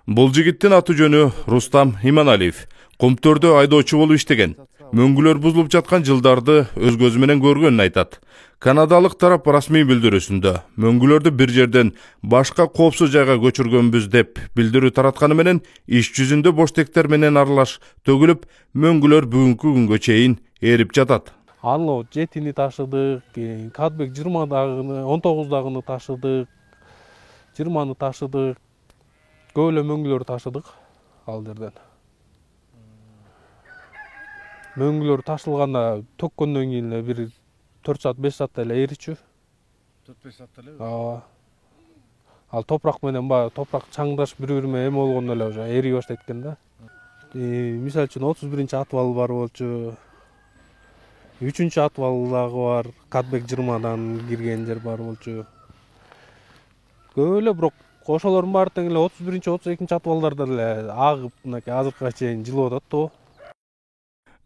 Бул жигиттин аты жөнү Рустам Иманалиев. Кумтөрдө айдоочу болуп иштеген. Мөңгүлөр бузулуп жаткан жылдарды өз көзү менен көргөнүн айтат. Канадалык тарап расмий билдирүүсүндө мөңгүлөрдү бир жерден башка коопсуз жайга көчүргөнбүз деп билдирүү таратканы менен иш жүзүндө боштектер менен аралаш төгүлүп, мөңгүлөр бүгүнкү күнгө чейин эрип жатат. Аны 7-ни ташыдык, Кадбек 20-дагыны, 19-дагыны ташыдык, 20-ны ташыдык, көп эле мөңгүлөр ташыдык ал жерден. Мөңгүлөр ташылганда төккөндөн кийин эле бир 4 саат 5 саатта эле эричү. 4-5 саатта эле? Ооба. Ал топурак менен топурак чаңдашып бири-бири менен эме болгондо эле уже эри баштайт экен да. Мисалы үчүн 31-атвал бар болчу. 3-атвал дагы бар. Кадбек 20-дан кирген жер бар болчу. Көп эле бирок ошолордун баары тең эле 31-32-атвалдарда эле агып, мынакей азыркыга чейин жылып атат то.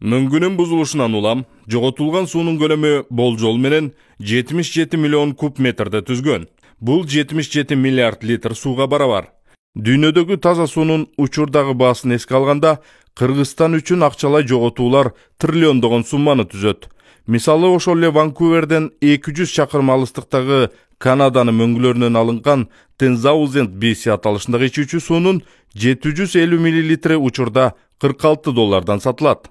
Мөңгүнүн бузулушунан улам жоготулган суунун көлөмү болжол менен 77 миллион куб метрди түзгөн. Бул 77 миллиард литр сууга барабар. Дүйнөдөгү таза суунун учурдагы баасын эске алганда, Кыргызстан үчүн акчалай жоготуулар триллиондогон сумманы түзөт. Мисалы ошол эле Ванкуверден 200 чакырым алыстыктагы Канаданын мөңгүлөрүнөн алынган 10,000 BC аталышындагы ичүүчү суунун 750 мл учурда $46 сатылат.